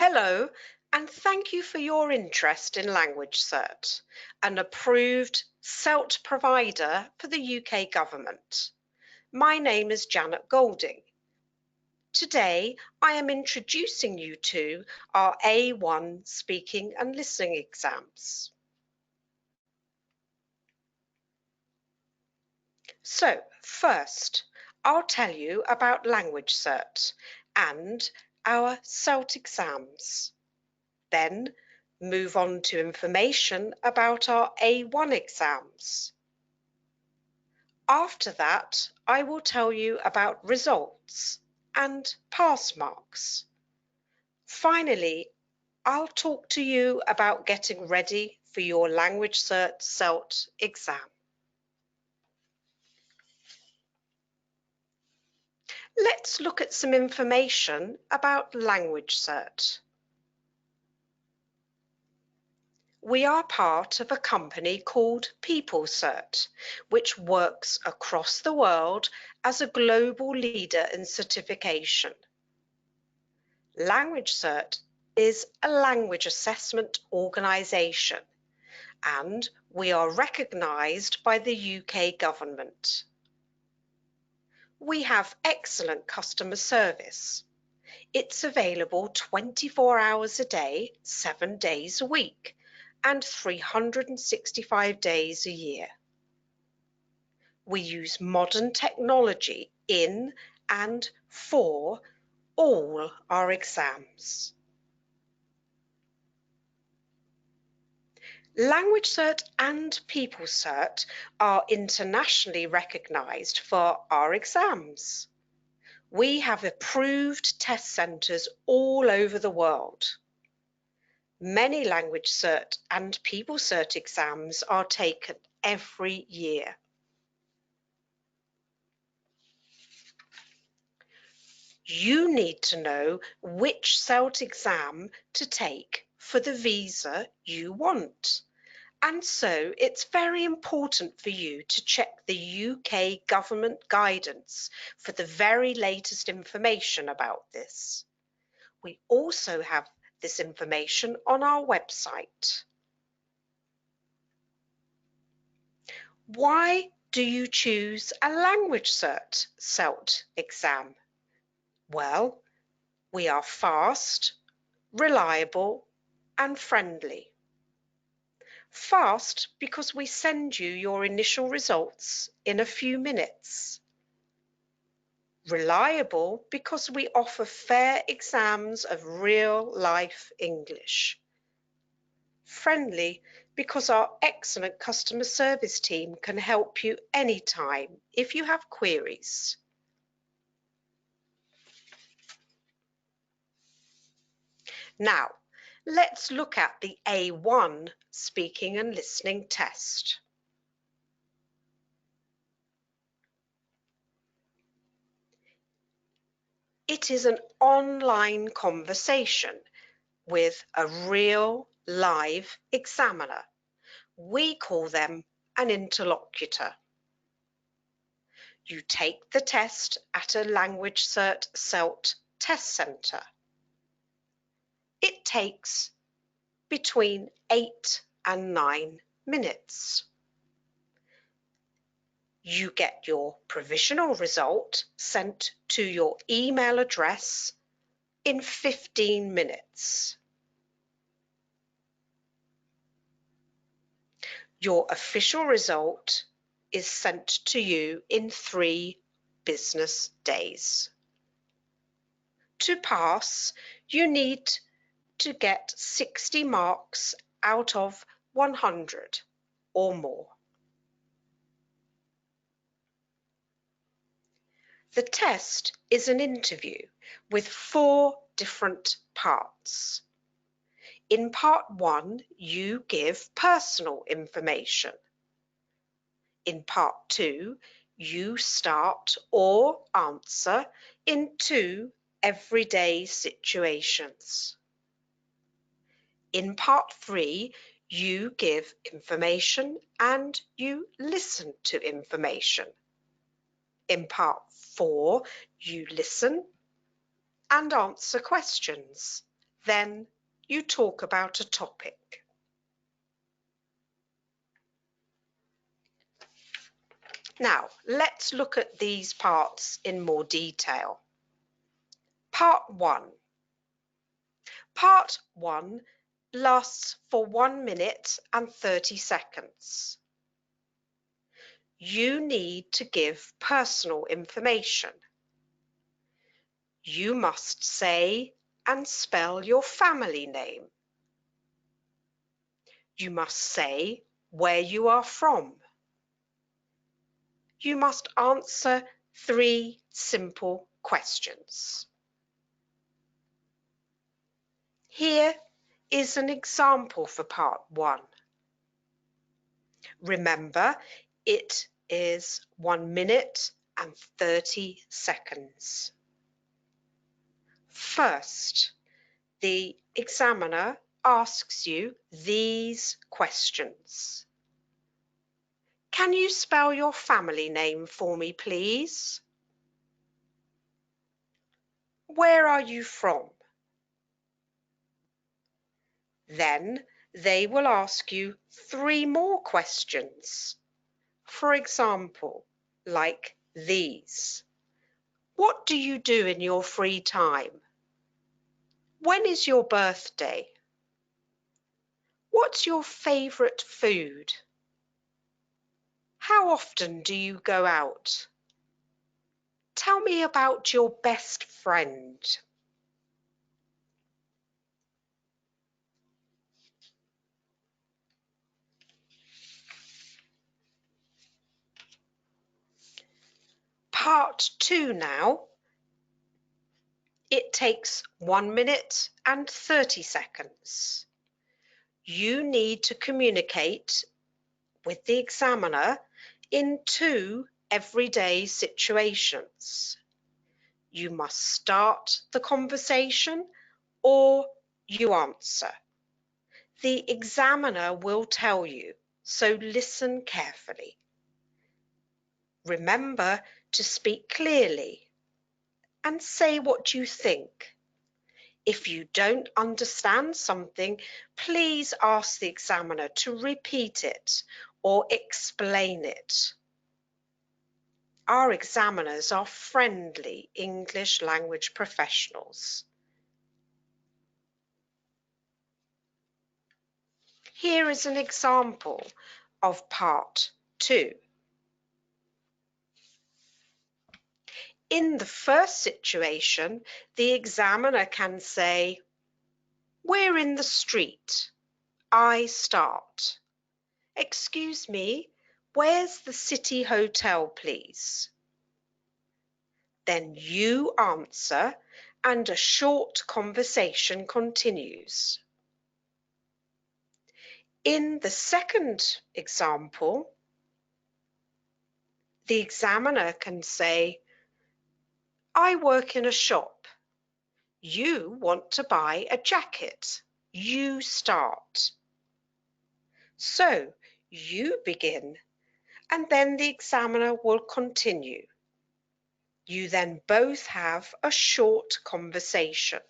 Hello, and thank you for your interest in Language Cert, an approved SELT provider for the UK government. My name is Janet Golding. Today, I am introducing you to our A1 speaking and listening exams. So, first, I'll tell you about Language Cert and our SELT exams. Then move on to information about our A1 exams. After that, I will tell you about results and pass marks. Finally, I'll talk to you about getting ready for your Language Cert SELT exam. Let's look at some information about Language Cert. We are part of a company called PeopleCert, which works across the world as a global leader in certification. Language Cert is a language assessment organisation, and we are recognised by the UK government. We have excellent customer service. It's available 24 hours a day, 7 days a week, and 365 days a year. We use modern technology in and for all our exams. Language Cert and PeopleCert are internationally recognised for our exams. We have approved test centres all over the world. Many Language Cert and PeopleCert exams are taken every year. You need to know which SELT exam to take for the visa you want. And so it's very important for you to check the UK government guidance for the very latest information about this. We also have this information on our website. Why do you choose a Language Cert SELT exam? Well, we are fast, reliable, and friendly. Fast because we send you your initial results in a few minutes. Reliable because we offer fair exams of real-life English. Friendly because our excellent customer service team can help you anytime if you have queries. Now, let's look at the A1 speaking and listening test. It is an online conversation with a real live examiner. We call them an interlocutor. You take the test at a Language Cert SELT test centre. It takes between 8 and 9 minutes. You get your provisional result sent to your email address in 15 minutes. Your official result is sent to you in 3 business days. To pass, you need to get 60 marks out of 100 or more. The test is an interview with 4 different parts. In part 1, you give personal information. In part 2, you start or answer in 2 everyday situations. In part 3, you give information and you listen to information. In part 4, you listen and answer questions. Then you talk about a topic. Now, let's look at these parts in more detail. Part 1. Part 1 lasts for 1 minute and 30 seconds. You need to give personal information. You must say and spell your family name. You must say where you are from. You must answer 3 simple questions. Here is an example for part 1. Remember, it is 1 minute and 30 seconds. First, the examiner asks you these questions. Can you spell your family name for me, please? Where are you from? Then they will ask you 3 more questions. For example, like these. What do you do in your free time? When is your birthday? What's your favourite food? How often do you go out? Tell me about your best friend. Part 2 now. It takes 1 minute and 30 seconds. You need to communicate with the examiner in 2 everyday situations. You must start the conversation or you answer. The examiner will tell you, so listen carefully. Remember to speak clearly and say what you think. If you don't understand something, please ask the examiner to repeat it or explain it. Our examiners are friendly English language professionals. Here is an example of part 2. In the first situation, the examiner can say, "We're in the street. I start. Excuse me, where's the City Hotel, please?" Then you answer and a short conversation continues. In the second example, the examiner can say, "I work in a shop. You want to buy a jacket. You start." So you begin, and then the examiner will continue. You then both have a short conversation.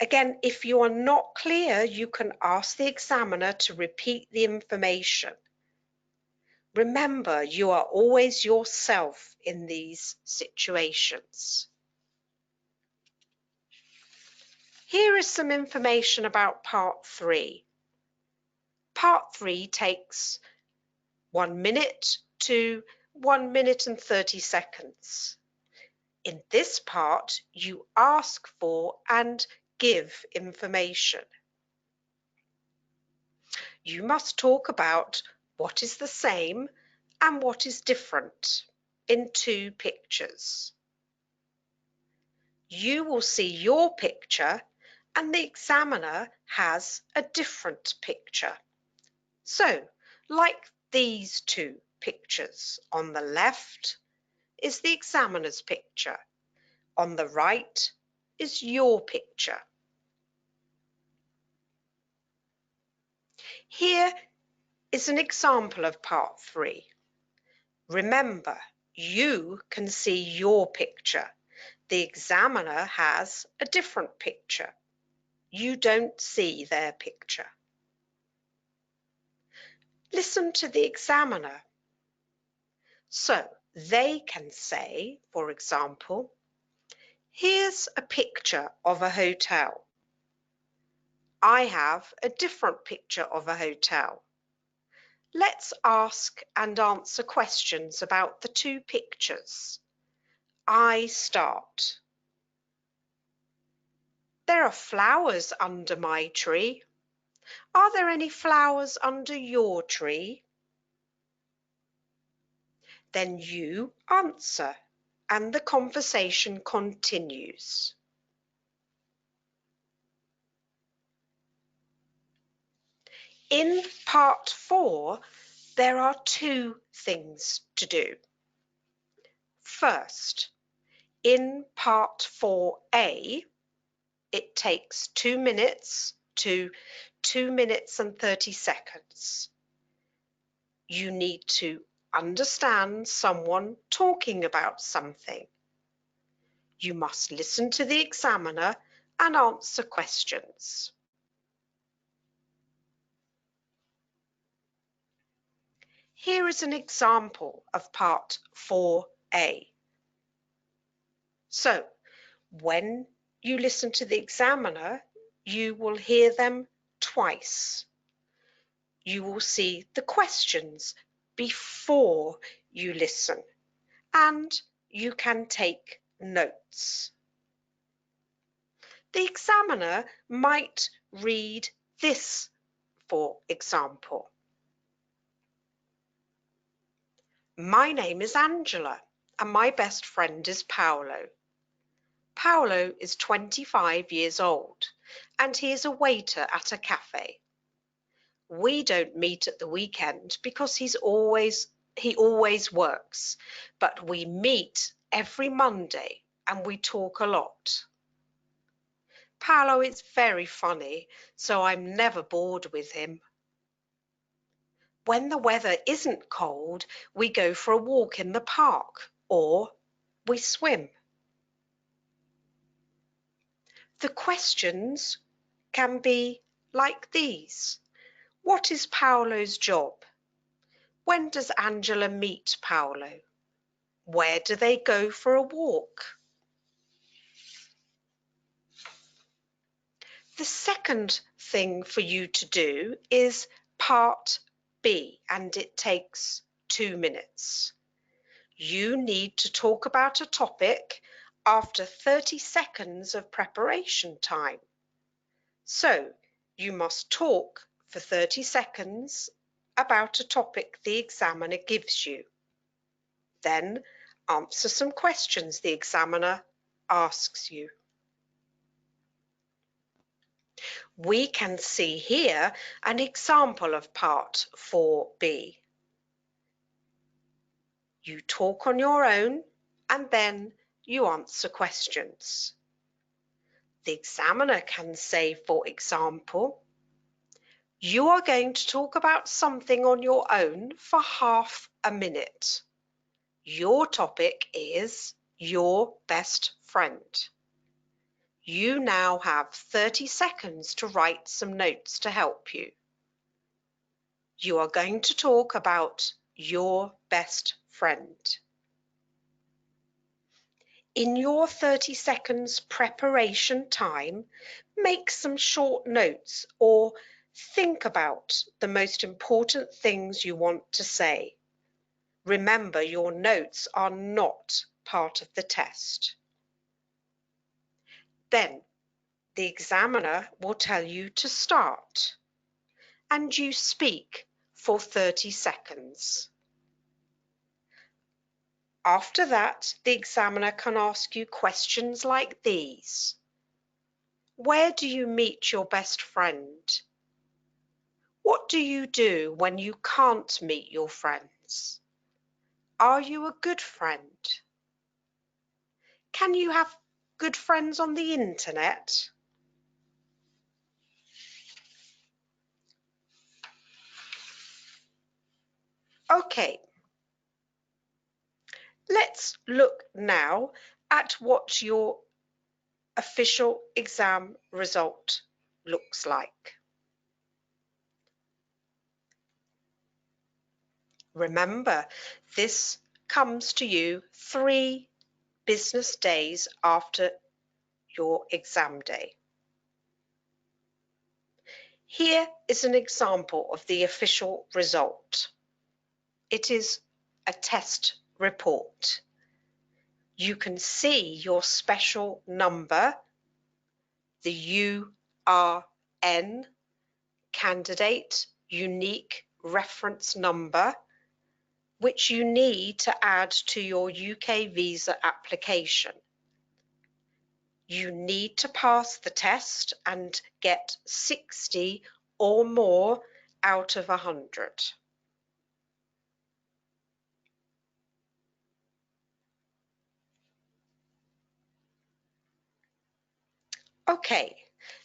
Again, if you are not clear, you can ask the examiner to repeat the information. Remember, you are always yourself in these situations. Here is some information about part 3. Part 3 takes 1 minute to 1 minute and 30 seconds. In this part, you ask for and give information. You must talk about what is the same and what is different in 2 pictures. You will see your picture and the examiner has a different picture. So, like these 2 pictures, on the left is the examiner's picture, on the right is your picture. Here is an example of part 3. Remember, you can see your picture. The examiner has a different picture. You don't see their picture. Listen to the examiner. So they can say, for example, here's a picture of a hotel. I have a different picture of a hotel. Let's ask and answer questions about the two pictures. I start. There are flowers under my tree. Are there any flowers under your tree? Then you answer, and the conversation continues. In part 4, there are two things to do. First, in part 4A, it takes 2 minutes to 2 minutes and 30 seconds. You need to understand someone talking about something. You must listen to the examiner and answer questions. Here is an example of part 4A. So, when you listen to the examiner, you will hear them twice. You will see the questions before you listen, and you can take notes. The examiner might read this, for example. My name is Angela, and my best friend is Paolo. Paolo is 25 years old, and he is a waiter at a cafe. We don't meet at the weekend because he always works, but we meet every Monday and we talk a lot. Paolo is very funny, so I'm never bored with him. When the weather isn't cold, we go for a walk in the park or we swim. The questions can be like these. What is Paolo's job? When does Angela meet Paolo? Where do they go for a walk? The second thing for you to do is part B, and it takes 2 minutes. You need to talk about a topic after 30 seconds of preparation time. So you must talk for 30 seconds about a topic the examiner gives you. Then answer some questions the examiner asks you. We can see here an example of part 4B. You talk on your own and then you answer questions. The examiner can say, for example, you are going to talk about something on your own for half a minute. Your topic is your best friend. You now have 30 seconds to write some notes to help you. You are going to talk about your best friend. In your 30 seconds preparation time, make some short notes or think about the most important things you want to say. Remember, your notes are not part of the test. Then the examiner will tell you to start, and you speak for 30 seconds. After that, the examiner can ask you questions like these. Where do you meet your best friend? What do you do when you can't meet your friends? Are you a good friend? Can you have good friends on the internet? Okay, let's look now at what your official exam result looks like. Remember, this comes to you 3 business days after your exam day. Here is an example of the official result. It is a test report. You can see your special number, the URN, Candidate Unique Reference Number, which you need to add to your UK visa application. You need to pass the test and get 60 or more out of 100. Okay,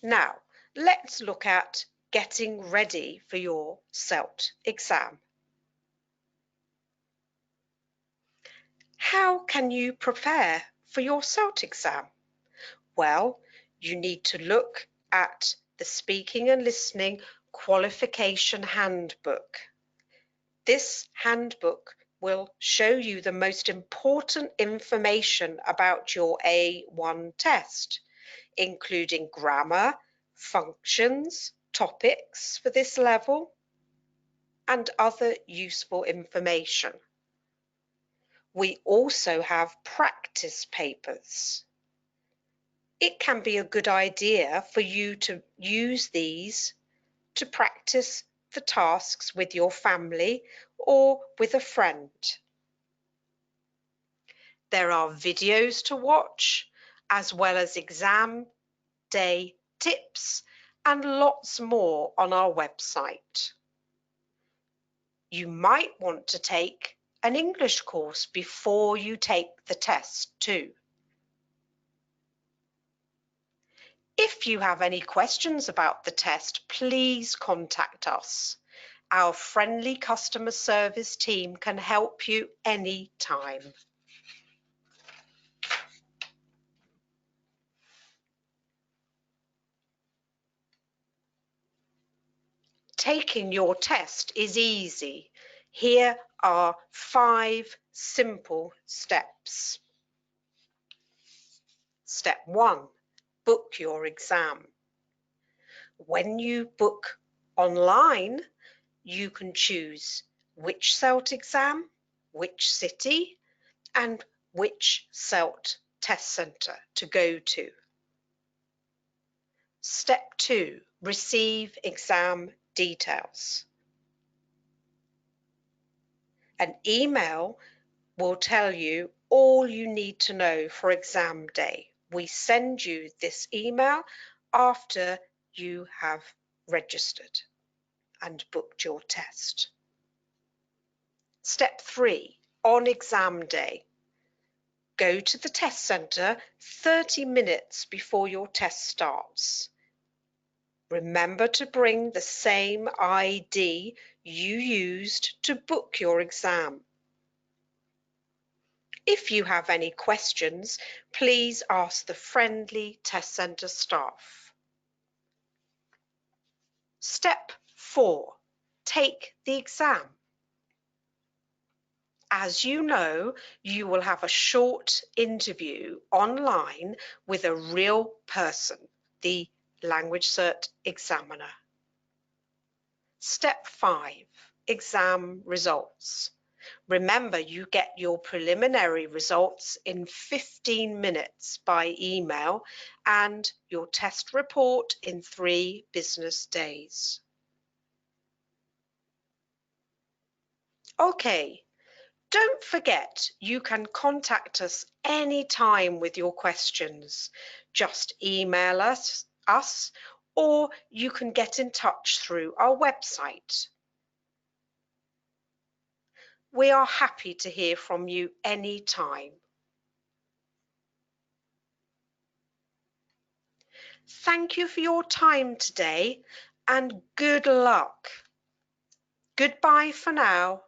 now let's look at getting ready for your SELT exam. How can you prepare for your SELT exam? Well, you need to look at the Speaking and Listening Qualification Handbook. This handbook will show you the most important information about your A1 test, including grammar, functions, topics for this level, and other useful information. We also have practice papers. It can be a good idea for you to use these to practice the tasks with your family or with a friend. There are videos to watch, as well as exam day tips and lots more on our website. You might want to take an English course before you take the test too. If you have any questions about the test, please contact us. Our friendly customer service team can help you anytime. Taking your test is easy. Here are 5 simple steps. Step 1, book your exam. When you book online, you can choose which SELT exam, which city, and which SELT test centre to go to. Step 2, receive exam details. An email will tell you all you need to know for exam day. We send you this email after you have registered and booked your test. Step 3, on exam day, go to the test centre 30 minutes before your test starts. Remember to bring the same ID you used to book your exam. If you have any questions, please ask the friendly test centre staff. Step 4, take the exam. As you know, you will have a short interview online with a real person, the Language Cert examiner. Step 5, exam results. Remember, you get your preliminary results in 15 minutes by email and your test report in 3 business days. Okay, don't forget you can contact us anytime with your questions. Just email us or you can get in touch through our website. We are happy to hear from you anytime. Thank you for your time today and good luck. Goodbye for now.